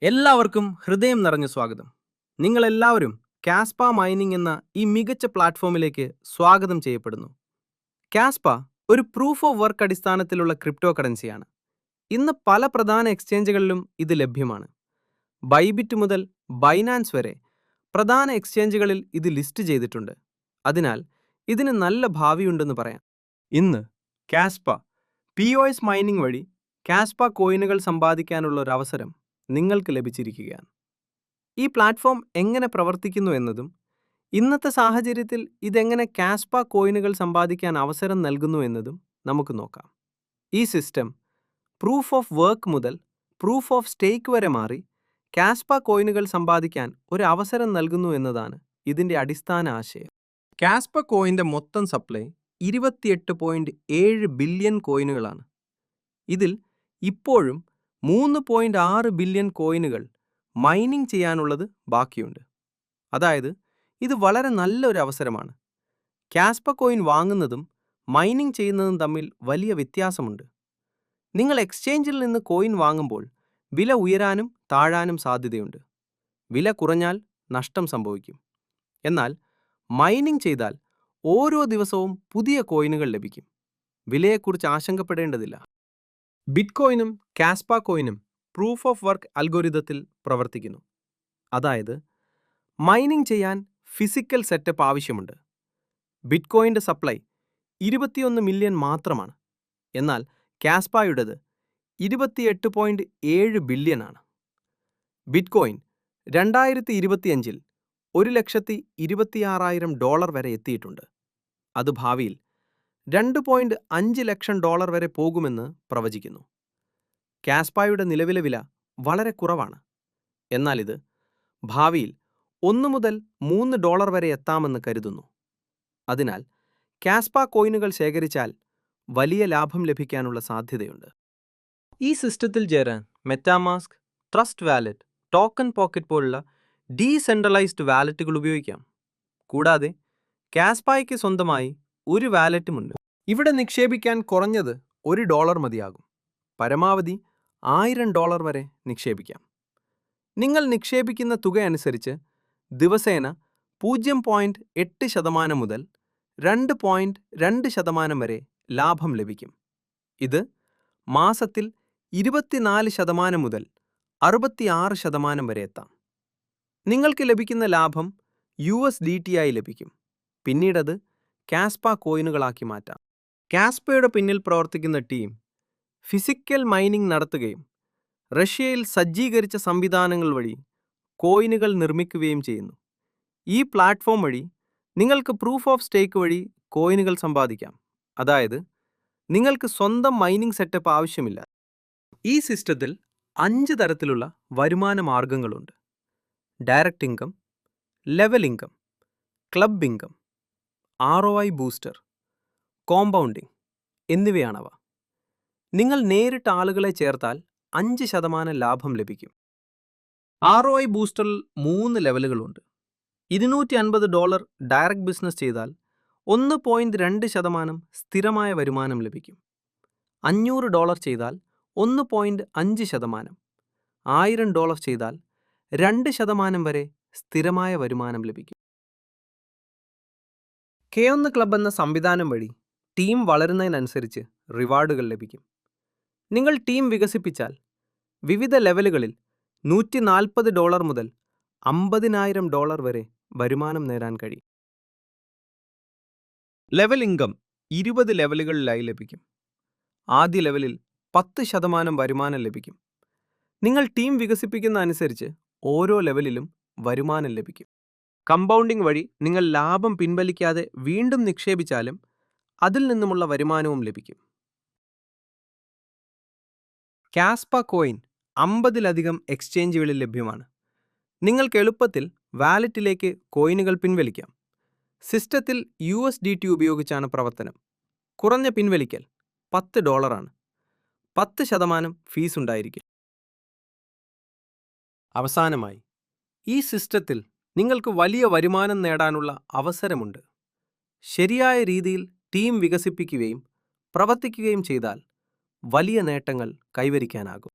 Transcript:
എല്ലാവർക്കും ഹൃദയം നിറഞ്ഞ സ്വാഗതം. നിങ്ങളെല്ലാവരും കാസ്പ മൈനിംഗ് എന്ന ഈ മികച്ച പ്ലാറ്റ്ഫോമിലേക്ക് സ്വാഗതം ചെയ്യപ്പെടുന്നു. കാസ്പ ഒരു പ്രൂഫ് ഓഫ് വർക്ക് അടിസ്ഥാനത്തിലുള്ള ക്രിപ്റ്റോ കറൻസിയാണ്. ഇന്ന് പല പ്രധാന എക്സ്ചേഞ്ചുകളിലും ഇത് ലഭ്യമാണ്. ബൈബിറ്റ് മുതൽ ബൈനാൻസ് വരെ പ്രധാന എക്സ്ചേഞ്ചുകളിൽ ഇത് ലിസ്റ്റ് ചെയ്തിട്ടുണ്ട്. അതിനാൽ ഇതിന് നല്ല ഭാവിയുണ്ടെന്ന് പറയാം. ഇന്ന് കാസ്പ POS മൈനിംഗ് വഴി കാസ്പ കോയിനുകൾ സമ്പാദിക്കാനുള്ള ഒരു അവസരം നിങ്ങൾക്ക് ലഭിച്ചിരിക്കുകയാണ്. ഈ പ്ലാറ്റ്ഫോം എങ്ങനെ പ്രവർത്തിക്കുന്നു എന്നതും ഇന്നത്തെ സാഹചര്യത്തിൽ ഇതെങ്ങനെ കാസ്പ കോയിനുകൾ സമ്പാദിക്കാൻ അവസരം നൽകുന്നു എന്നതും നമുക്ക് നോക്കാം. ഈ സിസ്റ്റം പ്രൂഫ് ഓഫ് വർക്ക് മുതൽ പ്രൂഫ് ഓഫ് സ്റ്റേക്ക് വരെ മാറി കാസ്പ കോയിനുകൾ സമ്പാദിക്കാൻ ഒരു അവസരം നൽകുന്നു എന്നതാണ് ഇതിൻ്റെ അടിസ്ഥാന ആശയം. കാസ്പ കോയിൻ്റെ മൊത്തം സപ്ലൈ 28.7 ബില്യൺ കോയിനുകളാണ്. ഇതിൽ ഇപ്പോഴും 3.6 ബില്യൺ കോയിനുകൾ മൈനിങ് ചെയ്യാനുള്ളത് ബാക്കിയുണ്ട്. അതായത് ഇത് വളരെ നല്ലൊരു അവസരമാണ്. കാസ്പ കോയിൻ വാങ്ങുന്നതും മൈനിങ് ചെയ്യുന്നതും തമ്മിൽ വലിയ വ്യത്യാസമുണ്ട്. നിങ്ങൾ എക്സ്ചേഞ്ചിൽ നിന്ന് കോയിൻ വാങ്ങുമ്പോൾ വില ഉയരാനും താഴാനും സാധ്യതയുണ്ട്. വില കുറഞ്ഞാൽ നഷ്ടം സംഭവിക്കും. എന്നാൽ മൈനിങ് ചെയ്താൽ ഓരോ ദിവസവും പുതിയ കോയിനുകൾ ലഭിക്കും. വിലയെക്കുറിച്ച് ആശങ്കപ്പെടേണ്ടതില്ല. ബിറ്റ്കോയിനും കാസ്പ കോയിനും പ്രൂഫ് ഓഫ് വർക്ക് അൽഗോരിതത്തിൽ പ്രവർത്തിക്കുന്നു. അതായത് മൈനിങ് ചെയ്യാൻ ഫിസിക്കൽ സെറ്റപ്പ് ആവശ്യമുണ്ട്. ബിറ്റ്കോയിൻ്റെ സപ്ലൈ 21 മില്യൺ മാത്രമാണ്. എന്നാൽ കാസ്പയുടേത് 28.7 ബില്യൺ ആണ്. ബിറ്റ്കോയിൻ 2025-ൽ $1,26,000 വരെ എത്തിയിട്ടുണ്ട്. അത് ഭാവിയിൽ $2.5 ലക്ഷം വരെ പോകുമെന്ന് പ്രവചിക്കുന്നു. കാസ്പയുടെ നിലവിലെ വില വളരെ കുറവാണ്. എന്നാൽ ഇത് ഭാവിയിൽ $1 മുതൽ $3 വരെ എത്താമെന്ന് കരുതുന്നു. അതിനാൽ കാസ്പ കോയിനുകൾ ശേഖരിച്ചാൽ വലിയ ലാഭം ലഭിക്കാനുള്ള സാധ്യതയുണ്ട്. ഈ സിസ്റ്റത്തിൽ ചേരാൻ MetaMask, Trust Wallet, Token Pocket പോലുള്ള ഡീസെൻട്രലൈസ്ഡ് വാലറ്റുകൾ ഉപയോഗിക്കാം. കൂടാതെ കാസ്പയ്ക്ക് സ്വന്തമായി ഒരു വാലറ്റുമുണ്ട്. ഇവിടെ നിക്ഷേപിക്കാൻ കുറഞ്ഞത് $1 മതിയാകും. പരമാവധി $1000 വരെ നിക്ഷേപിക്കാം. നിങ്ങൾ നിക്ഷേപിക്കുന്ന തുക അനുസരിച്ച് ദിവസേന 0.8% മുതൽ 2.2% വരെ ലാഭം ലഭിക്കും. ഇത് മാസത്തിൽ 24% മുതൽ 66% വരെ എത്താം. നിങ്ങൾക്ക് ലഭിക്കുന്ന ലാഭം USDT ആയി ലഭിക്കും. പിന്നീടത് കാസ്പ കോയിനുകളാക്കി മാറ്റാം. കാസ്പയുടെ പിന്നിൽ പ്രവർത്തിക്കുന്ന ടീം ഫിസിക്കൽ മൈനിങ് നടത്തുകയും റഷ്യയിൽ സജ്ജീകരിച്ച സംവിധാനങ്ങൾ വഴി കോയിനുകൾ നിർമ്മിക്കുകയും ചെയ്യുന്നു. ഈ പ്ലാറ്റ്ഫോം വഴി നിങ്ങൾക്ക് പ്രൂഫ് ഓഫ് സ്റ്റേക്ക് വഴി കോയിനുകൾ സമ്പാദിക്കാം. അതായത് നിങ്ങൾക്ക് സ്വന്തം മൈനിങ് സെറ്റപ്പ് ആവശ്യമില്ല. ഈ സിസ്റ്റത്തിൽ 5 തരത്തിലുള്ള വരുമാന മാർഗങ്ങളുണ്ട്. Direct income, level income, club income, ROI booster, compounding എന്നിവയാണവ. നിങ്ങൾ നേരിട്ട് ആളുകളെ ചേർത്താൽ 5% ലാഭം ലഭിക്കും. ROI ബൂസ്റ്ററിൽ 3 ലെവലുകളുണ്ട്. $250 ഡയറക്റ്റ് ബിസിനസ് ചെയ്താൽ 1.2% സ്ഥിരമായ വരുമാനം ലഭിക്കും. $500 ചെയ്താൽ 1.5%, $1000 ചെയ്താൽ 2% വരെ സ്ഥിരമായ വരുമാനം ലഭിക്കും. K1 ക്ലബ് എന്ന സംവിധാനം വഴി ടീം വളരുന്നതിനനുസരിച്ച് റിവാർഡുകൾ ലഭിക്കും. നിങ്ങൾ ടീം വികസിപ്പിച്ചാൽ വിവിധ ലെവലുകളിൽ $140 മുതൽ $50,000 വരെ വരുമാനം നേടാൻ കഴിയും. ലെവൽ ഇൻകം 20 ലെവലുകളിലായി ലഭിക്കും. ആദ്യ ലെവലിൽ 10% വരുമാനം ലഭിക്കും. നിങ്ങൾ ടീം വികസിപ്പിക്കുന്ന അനുസരിച്ച് ഓരോ ലെവലിലും വരുമാനം ലഭിക്കും. കമ്പൗണ്ടിംഗ് വഴി നിങ്ങൾ ലാഭം പിൻവലിക്കാതെ വീണ്ടും നിക്ഷേപിച്ചാലും അതിൽ നിന്നുമുള്ള വരുമാനവും ലഭിക്കും. കാസ്പ കോയിൻ 50-ലധികം എക്സ്ചേഞ്ചുകളിൽ ലഭ്യമാണ്. നിങ്ങൾക്ക് എളുപ്പത്തിൽ വാലറ്റിലേക്ക് കോയിനുകൾ പിൻവലിക്കാം. സിസ്റ്റത്തിൽ USDT ഉപയോഗിച്ചാണ് പ്രവർത്തനം. കുറഞ്ഞ പിൻവലിക്കൽ $10 ആണ്. 10% ഫീസ് ഉണ്ടായിരിക്കും. അവസാനമായി, ഈ സിസ്റ്റത്തിൽ നിങ്ങൾക്ക് വലിയ വരുമാനം നേടാനുള്ള അവസരമുണ്ട്. ശരിയായ രീതിയിൽ ടീം വികസിപ്പിക്കുകയും പ്രവർത്തിക്കുകയും ചെയ്താൽ വലിയ നേട്ടങ്ങൾ കൈവരിക്കാനാകും.